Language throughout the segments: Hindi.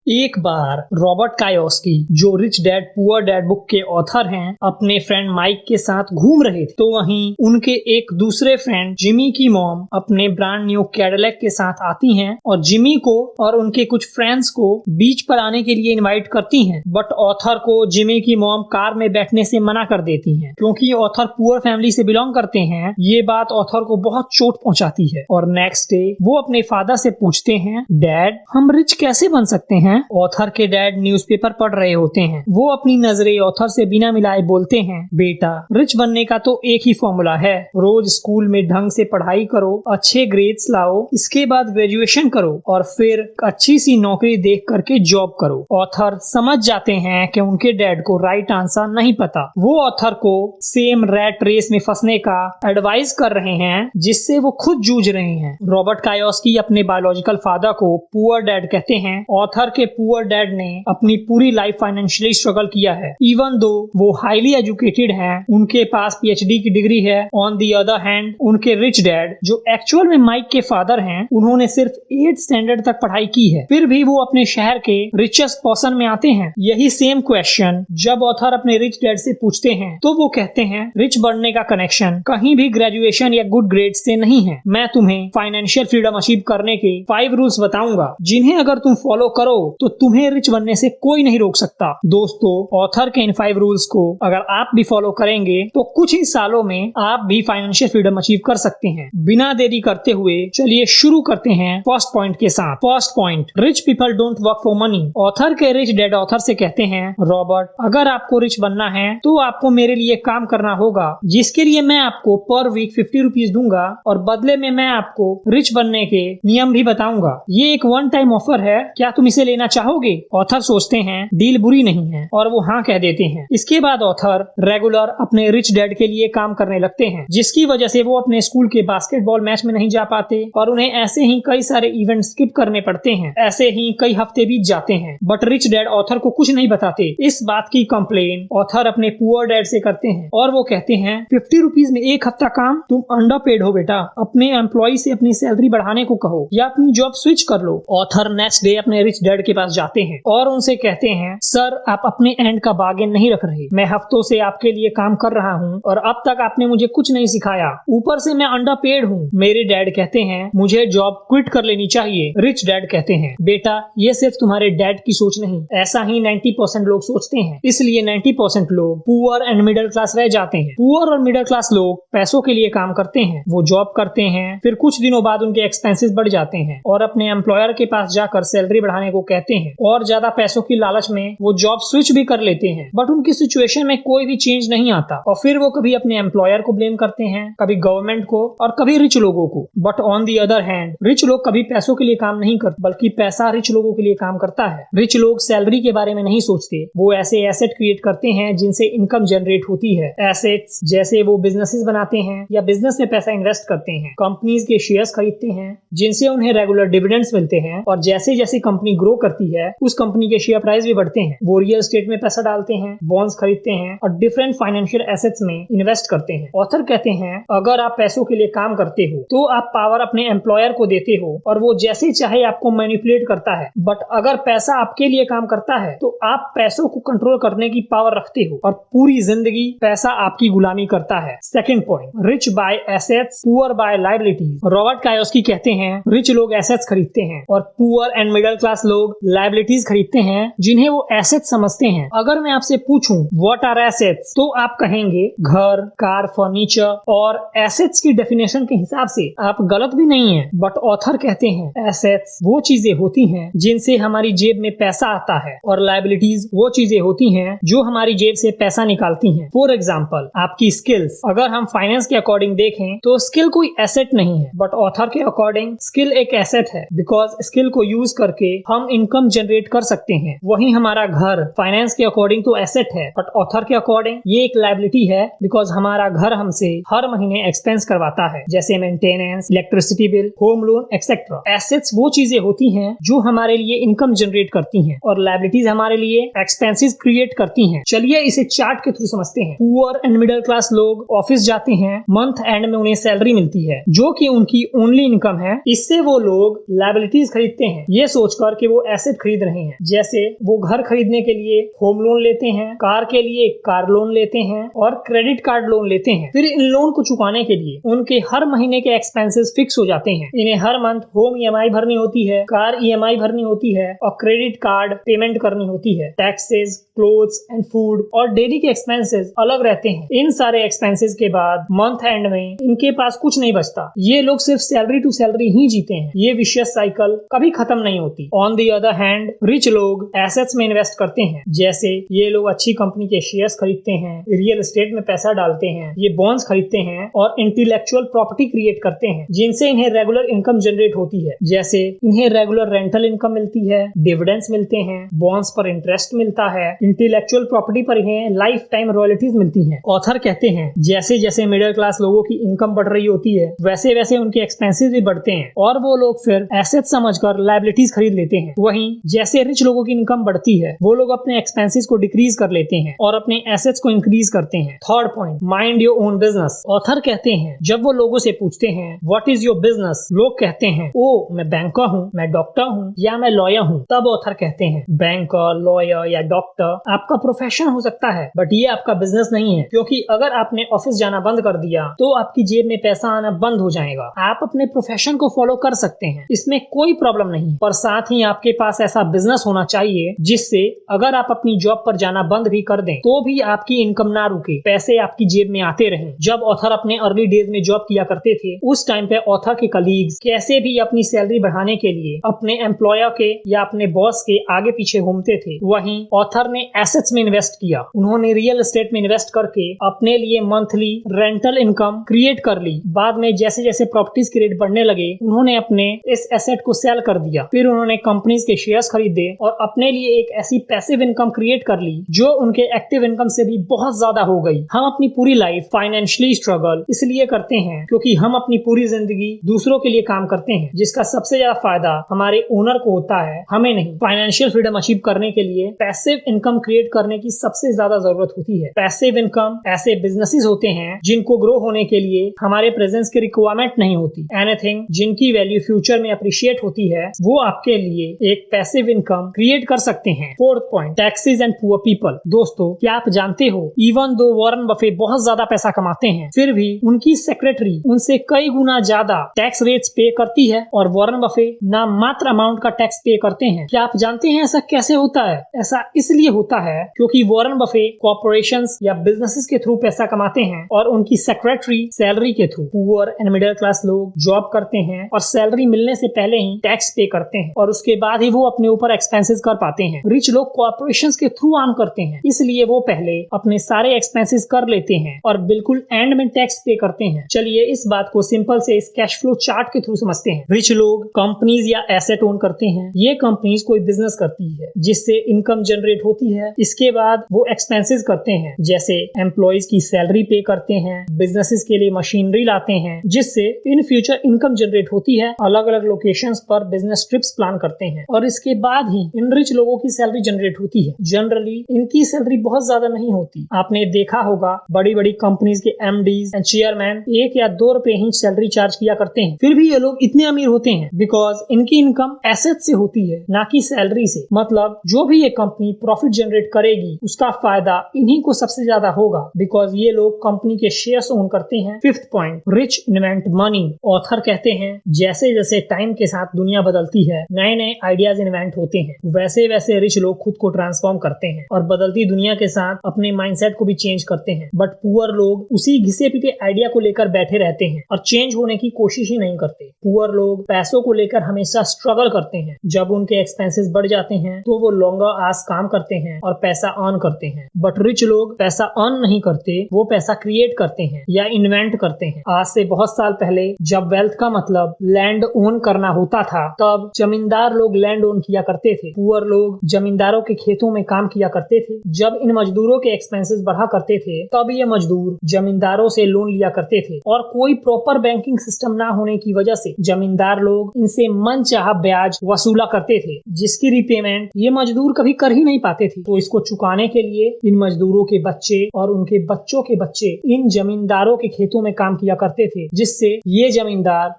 एक बार रॉबर्ट कायोस्की, जो rich dad poor dad book के ऑथर हैं, अपने फ्रेंड माइक के साथ घूम रहे थे, तो वहीं उनके एक दूसरे फ्रेंड जिमी की मॉम अपने ब्रांड न्यू कैडिलैक के साथ आती हैं और जिमी को और उनके कुछ फ्रेंड्स को बीच पर आने के लिए इनवाइट करती हैं। बट ऑथर को जिमी की मॉम कार में बैठने से मना कर देती हैं, क्योंकि ऑथर पुअर फैमिली से बिलोंग करते हैं। ये बात ऑथर को बहुत चोट पहुंचाती है और नेक्स्ट डे वो अपने फादर से पूछते हैं, डैड हम रिच कैसे बन सकते हैं? ऑथर के डैड न्यूज़पेपर पढ़ रहे होते हैं। वो अपनी नजरें ऑथर से बिना मिलाए बोलते हैं, बेटा रिच बनने का तो एक ही फॉर्मूला है, रोज स्कूल में ढंग से पढ़ाई करो, अच्छे ग्रेड्स लाओ, इसके बाद ग्रेजुएशन करो और फिर अच्छी सी नौकरी देख करके जॉब करो। ऑथर समझ जाते हैं कि उनके डैड को राइट आंसर नहीं पता। वो ऑथर को सेम रैट रेस में फंसने का एडवाइस कर रहे हैं जिससे वो खुद जूझ रहे हैं। रॉबर्ट कायोस्की अपने बायोलॉजिकल फादर को पुअर डैड कहते हैं। ऑथर के पुअर डैड ने अपनी पूरी लाइफ फाइनेंशियली स्ट्रगल किया है। इवन दो वो हाईली एजुकेटेड हैं, उनके पास पीएचडी की डिग्री है। ऑन दी अदर हैंड उनके रिच डैड, जो एक्चुअल में माइक के फादर हैं, उन्होंने सिर्फ 8th स्टैंडर्ड तक पढ़ाई की है, फिर भी वो अपने शहर के रिचेस्ट पर्सन में आते हैं। यही सेम क्वेश्चन जब ऑथर अपने रिच डैड से पूछते हैं तो वो कहते हैं, रिच बनने का कनेक्शन कहीं भी ग्रेजुएशन या गुड ग्रेड से नहीं है। मैं तुम्हें फाइनेंशियल फ्रीडम अचीव करने के 5 रूल्स बताऊंगा, जिन्हें अगर तुम फॉलो करो तो तुम्हें रिच बनने से कोई नहीं रोक सकता। दोस्तों, ऑथर के इन 5 रूल्स को अगर आप भी फॉलो करेंगे तो कुछ ही सालों में आप भी फाइनेंशियल फ्रीडम अचीव कर सकते हैं। बिना देरी करते हुए चलिए शुरू करते हैं फर्स्ट पॉइंट के साथ। First point, rich people don't work for money. Author के रिच डैड ऑथर से कहते हैं, रॉबर्ट अगर आपको रिच बनना है तो आपको मेरे लिए काम करना होगा, जिसके लिए मैं आपको पर वीक 50 रुपीज दूंगा और बदले में मैं आपको रिच बनने के नियम भी बताऊंगा। ये एक वन टाइम ऑफर है, क्या तुम इसे लेना चाहोगे? ऑथर सोचते हैं डील बुरी नहीं है और वो हाँ कह देते हैं। इसके बाद ऑथर रेगुलर अपने रिच डैड के लिए काम करने लगते हैं, जिसकी वजह से वो अपने स्कूल के बास्केटबॉल मैच में नहीं जा पाते और उन्हें ऐसे ही कई सारे इवेंट स्किप करने पड़ते हैं। ऐसे ही कई हफ्ते बीत जाते हैं, बट रिच डैड ऑथर को कुछ नहीं बताते। इस बात की कंप्लेन ऑथर अपने पुअर डैड से करते हैं और वो कहते हैं, 50 रुपीज में एक हफ्ता काम, तुम अंडर पेड हो बेटा। अपने एम्प्लॉय से अपनी सैलरी बढ़ाने को कहो या अपनी जॉब स्विच कर लो। ऑथर नेक्स्ट डे अपने रिच डैड के पास जाते हैं और उनसे कहते हैं, सर आप अपने एंड का बार्गेन नहीं रख रहे। मैं हफ्तों से आपके लिए काम कर रहा हूँ और अब तक आपने मुझे कुछ नहीं सिखाया, ऊपर से मैं अंडर पेड हूँ। मेरे डैड कहते हैं, मुझे जॉब क्विट कर लेनी चाहिए। रिच डैड कहते हैं, बेटा ये सिर्फ तुम्हारे डैड की सोच नहीं, ऐसा ही 90% लोग सोचते हैं, इसलिए 90% लोग पुअर एंड मिडिल क्लास रह जाते हैं। पुअर और मिडिल क्लास लोग पैसों के लिए काम करते हैं, वो जॉब करते हैं, फिर कुछ दिनों बाद उनके एक्सपेंसेस बढ़ जाते हैं और अपने एम्प्लॉयर के पास जाकर सैलरी बढ़ाने को कहते हैं और ज्यादा पैसों की लालच में वो जॉब स्विच भी कर लेते हैं। बट उनकी सिचुएशन में कोई भी चेंज नहीं आता और फिर वो कभी अपने एम्प्लॉयर को ब्लेम करते हैं, कभी गवर्नमेंट को और कभी रिच लोगों को। But on the other hand rich लोग कभी पैसों के लिए काम नहीं करते, बल्कि पैसा रिच लोगों के लिए काम करता है। रिच लोग सैलरी के बारे में नहीं सोचते, वो ऐसे एसेट क्रिएट करते हैं जिनसे इनकम जनरेट होती है। एसेट्स जैसे वो बिजनेसेस बनाते हैं या बिजनेस में पैसा इन्वेस्ट करते हैं, कंपनीज के शेयर्स खरीदते हैं जिनसे उन्हें रेगुलर डिविडेंड्स मिलते हैं और जैसे जैसे कंपनी ग्रो करती है उस कंपनी के शेयर प्राइस भी बढ़ते हैं। वो रियल एस्टेट में पैसा डालते हैं, बॉन्ड्स खरीदते हैं और डिफरेंट फाइनेंशियल एसेट्स में इन्वेस्ट करते हैं। ऑथर कहते हैं, अगर आप पैसों के लिए काम करते हो तो आप पावर अपने एम्प्लॉयर को देते हो और वो जैसे चाहे आपको मैनिपुलेट करता है। बट अगर पैसा आपके लिए काम करता है तो आप पैसों को कंट्रोल करने की पावर रखते हो और पूरी जिंदगी पैसा आपकी गुलामी करता है। Second point, rich by assets, poor by liabilities. Robert Kiyosaki कहते हैं, रिच लोग एसेट्स खरीदते हैं और पुअर एंड मिडिल क्लास लोग लायबिलिटीज खरीदते हैं जिन्हें वो एसेट्स समझते हैं। अगर मैं आपसे पूछूं व्हाट आर एसेट्स, तो आप कहेंगे घर, कार, फर्नीचर, और एसेट्स की डेफिनेशन के हिसाब से आप गलत भी नहीं है। बट ऑथर कहते हैं, एसेट्स वो चीजें होती हैं जिनसे हमारी जेब में पैसा आता है और लायबिलिटीज वो चीजें होती हैं जो हमारी जेब से पैसा निकालती हैं। फॉर एग्जाम्पल, आपकी स्किल्स। अगर हम फाइनेंस के अकॉर्डिंग देखें तो स्किल कोई एसेट नहीं है, बट ऑथर के अकॉर्डिंग स्किल एक एसेट है, बिकॉज स्किल को यूज करके हम इनकम जनरेट कर सकते हैं। वहीं हमारा घर फाइनेंस के अकॉर्डिंग तो एसेट है, बट ऑथर के अकॉर्डिंग ये एक लायबिलिटी है, बिकॉज हमारा घर हमसे हर महीने एक्सपेंस करवाता है, जैसे maintenance, electricity bill, home loan etcetera. Assets वो चीजें होती हैं जो हमारे लिए इनकम जनरेट करती हैं और लायबिलिटीज हमारे लिए एक्सपेंसेस क्रिएट करती हैं। चलिए इसे चार्ट के थ्रू समझते हैं। पुअर एंड मिडिल क्लास लोग ऑफिस जाते हैं, मंथ एंड में उन्हें सैलरी मिलती है जो कि उनकी ओनली इनकम है। इससे वो लोग लायबिलिटीज खरीदते हैं, ये सोचकर कि वो एसेट खरीद रहे हैं। जैसे वो घर खरीदने के लिए होम लोन लेते हैं, कार के लिए कार लोन लेते हैं और क्रेडिट कार्ड लोन लेते हैं। फिर इन लोन को चुकाने के लिए उनके हर महीने के एक्सपेंसेस फिक्स हो जाते हैं। इन्हें हर मंथ होम ईएमआई भरनी होती है, कार ईएमआई भरनी होती है और क्रेडिट कार्ड पेमेंट करनी होती है। टैक्सेस, क्लोथ्स एंड फूड और डेली के एक्सपेंसेस अलग रहते हैं। इन सारे एक्सपेंसेस के बाद मंथ एंड में इनके पास कुछ नहीं बचता। ये लोग सिर्फ सैलरी टू सैलरी ही जीते हैं। ये विशियस साइकिल कभी खत्म नहीं होती। On the other hand rich लोग एसेट्स में इन्वेस्ट करते हैं। जैसे ये लोग अच्छी कंपनी के शेयर्स खरीदते हैं, रियल एस्टेट में पैसा डालते हैं, ये बॉन्ड्स खरीदते हैं और इंटेलेक्चुअल प्रॉपर्टी क्रिएट करते हैं जिनसे इन्हें रेगुलर इनकम जनरेट होती है। जैसे इन्हें रेगुलर रेंटल इनकम मिलती है, डिविडेंड्स मिलते हैं, बॉन्ड्स पर इंटरेस्ट मिलता है, इंटेलेक्चुअल प्रॉपर्टी पर इन्हें लाइफ टाइम रॉयल्टीज मिलती हैं। ऑथर कहते हैं जैसे जैसे मिडिल क्लास लोगों की इनकम बढ़ रही होती है वैसे वैसे उनके एक्सपेंसेस भी बढ़ते हैं और वो लोग फिर एसेट समझकर लायबिलिटीज खरीद लेते हैं। वहीं जैसे रिच लोगों की इनकम बढ़ती है वो लोग अपने एक्सपेंसेस को डिक्रीज कर लेते हैं और अपने एसेट्स को इंक्रीज करते हैं। Third point, mind your own business. Author कहते हैं जब वो लोगों से पूछते हैं व्हाट इज योर बिजनेस, लोग कहते हैं ओ मैं बैंकर हूँ, मैं डॉक्टर हूँ या मैं लॉयर हूँ। तब ऑथर कहते हैं बैंकर, लॉयर या डॉक्टर आपका प्रोफेशन हो सकता है बट ये आपका बिजनेस नहीं है, क्योंकि अगर आपने ऑफिस जाना बंद कर दिया तो आपकी जेब में पैसा आना बंद हो जाएगा। आप अपने प्रोफेशन को फॉलो कर सकते हैं, इसमें कोई प्रॉब्लम नहीं, पर साथ ही आपके पास ऐसा बिजनेस होना चाहिए जिससे अगर आप अपनी जॉब पर जाना बंद भी कर दें तो भी आपकी इनकम ना रुके, पैसे आपकी जेब में आते रहें। जब ऑथर अपने अर्ली डेज में जॉब किया करते थे उस टाइम पे ऑथर के कलीग्स कैसे भी अपनी सैलरी बढ़ाने के लिए अपने एम्प्लॉयर के या अपने बॉस के आगे पीछे घूमते थे। वहीं ऑथर ने एसेट्स में इन्वेस्ट किया। उन्होंने रियल एस्टेट में इन्वेस्ट करके अपने लिए मंथली रेंटल इनकम क्रिएट कर ली। बाद में जैसे जैसे प्रॉपर्टीज के रेट बढ़ने लगे उन्होंने अपने इस एसेट को सेल कर दिया। फिर उन्होंने कंपनीज के शेयर्स खरीदे और अपने लिए एक ऐसी पैसिव इनकम क्रिएट कर ली जो उनके एक्टिव इनकम से भी बहुत ज्यादा हो गई। हम अपनी पूरी लाइफ फाइनेंशियली स्ट्रगल इसलिए करते हैं क्योंकि हम अपनी पूरी जिंदगी दूसरों के लिए काम करते हैं, जिसका सबसे ज्यादा फायदा हमारे ओनर को होता है, हमें नहीं। फाइनेंशियल फ्रीडम अचीव करने के लिए पैसिव इनकम क्रिएट करने की सबसे ज्यादा जरूरत होती है। पैसिव इनकम ऐसे बिजनेसेस होते हैं जिनको ग्रो होने के लिए हमारे प्रेजेंस की रिक्वायरमेंट नहीं होती। एनीथिंग जिनकी वैल्यू फ्यूचर में अप्रिशिएट होती है वो आपके लिए एक पैसिव इनकम क्रिएट कर सकते हैं। Fourth point, taxes and poor people. दोस्तों क्या आप जानते हो इवन दो वॉरेन बफे बहुत ज्यादा पैसा कमाते हैं फिर भी उनकी सेक्रेटरी उनसे कई गुना ज्यादा टैक्स रेट्स पे करती है और वॉरेन बफे नाम मात्र अमाउंट का टैक्स पे करते हैं। क्या आप जानते हैं ऐसा कैसे होता है? ऐसा इसलिए होता है क्योंकि वॉरेन बफे कॉर्पोरेशंस या बिजनेसेस के थ्रू पैसा कमाते हैं और उनकी सेक्रेटरी सैलरी के through. Poor and middle class लोग जॉब करते हैं और सैलरी मिलने से पहले ही टैक्स पे करते हैं और उसके बाद ही वो अपने ऊपर एक्सपेंसेस कर पाते हैं। रिच लोग कॉर्पोरेशंस के थ्रू अर्न करते हैं इसलिए वो पहले अपने सारे एक्सपेंसेस कर लेते हैं और बिल्कुल एंड में टैक्स पे करते हैं। चलिए इस बात को सिंपल से इस कैश फ्लो चार्ट के थ्रू समझते हैं। रिच लोग कंपनीज या एसेट ओन करते हैं। ये कंपनीज कोई बिजनेस करती है जिससे इनकम जनरेट होती है। इसके बाद वो एक्सपेंसेस करते हैं जैसे एम्प्लॉइज की सैलरी पे करते हैं, बिजनेसेस के लिए मशीनरी लाते हैं जिससे इन फ्यूचर इनकम जनरेट होती है। अलग अलग लोकेशंस पर बिजनेस ट्रिप्स प्लान करते हैं और इसके बाद ही इन रिच लोगों की सैलरी जनरेट होती है। जनरली इनकी सैलरी बहुत ज्यादा नहीं होती। आपने देखा होगा बड़ी बड़ी कंपनीज के एमडीज एंड चेयरमैन 1 या 2 रुपए ही सैलरी चार्ज किया करते हैं, फिर भी ये लोग इतने अमीर होते हैं बिकॉज इनकी इनकम एसेट से होती है ना कि सैलरी से। मतलब जो भी ये कंपनी प्रॉफिट जनरेट करेगी उसका फायदा इन्हीं को सबसे ज्यादा होगा बिकॉज ये लोग कंपनी के शेयर्स ओन करते हैं। Fifth point, rich invent money. Author कहते हैं जैसे जैसे टाइम के साथ दुनिया बदलती है नए नए आइडियाज इन्वेंट होते हैं, वैसे वैसे रिच लोग खुद को ट्रांसफॉर्म करते हैं और बदलती दुनिया के साथ अपने माइंडसेट को भी चेंज करते हैं। बट पुअर लोग उसी घिसे पिटे आइडिया को लेकर बैठे रहते हैं और चेंज होने की कोशिश ही नहीं करते। पुअर लोग पैसों को लेकर हमेशा स्ट्रगल करते हैं। जब उनके एक्सपेंसेस बढ़ जाते हैं तो वो लॉन्गर आवर्स काम करते हैं और पैसा अर्न करते हैं। बट रिच लोग पैसा अर्न नहीं करते, वो पैसा क्रिएट करते हैं या इन्वेंट करते हैं। आज से बहुत साल पहले जब वेल्थ का मतलब लैंड ओन करना होता था तब जमींदार लोग लैंड ओन किया करते थे। पुअर लोग जमींदारों के खेतों में काम किया करते थे। जब इन मजदूरों के एक्सपेंसेस बढ़ा करते थे तब ये मजदूर जमींदारों से लोन लिया करते थे और कोई प्रॉपर बैंकिंग सिस्टम ना होने की वजह से जमींदार लोग इनसे मनचाहा ब्याज वसूला करते थे जिसकी रिपेमेंट ये मजदूर कभी कर ही नहीं पाते थे। तो इसको चुकाने के लिए इन मजदूरों के बच्चे और उनके बच्चों के बच्चे इन जमींदारों के खेतों में काम किया करते थे जिससे ये जमींदार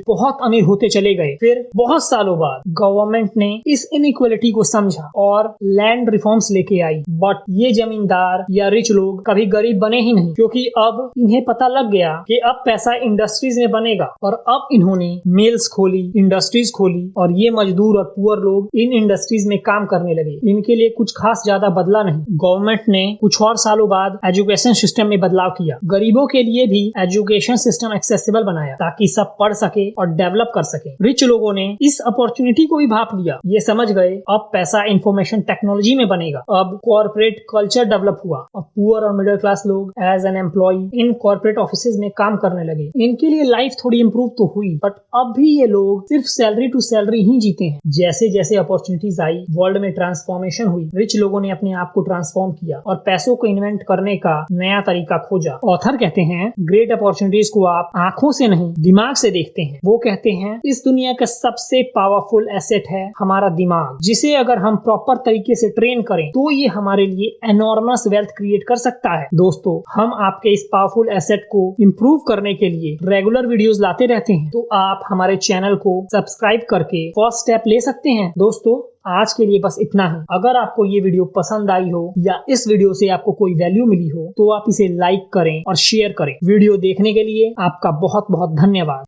बहुत अमीर होते चले गए। फिर बहुत सालों बाद गवर्नमेंट गवर्नमेंट ने इस इनइक्वालिटी को समझा और लैंड रिफॉर्म्स लेके आई। बट ये जमींदार या रिच लोग कभी गरीब बने ही नहीं, क्योंकि अब इन्हें पता लग गया कि अब पैसा इंडस्ट्रीज में बनेगा और अब इन्होंने मिल्स खोली, इंडस्ट्रीज खोली और ये मजदूर और पुअर लोग इन इंडस्ट्रीज में काम करने लगे। इनके लिए कुछ खास ज्यादा बदला नहीं। गवर्नमेंट ने कुछ और सालों बाद एजुकेशन सिस्टम में बदलाव किया। गरीबों के लिए भी एजुकेशन सिस्टम एक्सेसिबल बनाया ताकि सब पढ़ सके और डेवलप कर सके। रिच लोगों ने इस अपॉर्चुनिटी को भी भाप लिया। ये समझ गए अब पैसा इंफॉर्मेशन टेक्नोलॉजी में बनेगा। अब कॉर्पोरेट कल्चर डेवलप हुआ। अब पुअर और मिडिल क्लास लोग as an employ in corporate offices में काम करने लगे। इनके लिए लाइफ थोड़ी इंप्रूव तो हुई, बट अब भी ये लोग सिर्फ सैलरी टू सैलरी ही जीते हैं। जैसे जैसे अपॉर्चुनिटीज आई, वर्ल्ड में ट्रांसफॉर्मेशन हुई। रिच लोगों ने अपने आप को ट्रांसफॉर्म किया और पैसों को इन्वेंट करने का नया तरीका खोजा। ऑथर कहते हैं ग्रेट अपॉर्चुनिटीज को आप आंखों से नहीं दिमाग से देखते हैं। वो कहते हैं इस दुनिया का सबसे पावरफुल एसेट है हमारा दिमाग, जिसे अगर हम प्रॉपर तरीके से ट्रेन करें तो ये हमारे लिए एनॉर्मस वेल्थ क्रिएट कर सकता है। दोस्तों, हम आपके इस पावरफुल एसेट को इंप्रूव करने के लिए रेगुलर वीडियोस लाते रहते हैं, तो आप हमारे चैनल को सब्सक्राइब करके फर्स्ट स्टेप ले सकते हैं। दोस्तों, आज के लिए बस इतना ही। अगर आपको ये वीडियो पसंद आई हो या इस वीडियो से आपको कोई वैल्यू मिली हो तो आप इसे लाइक करें और शेयर करें। वीडियो देखने के लिए आपका बहुत बहुत धन्यवाद।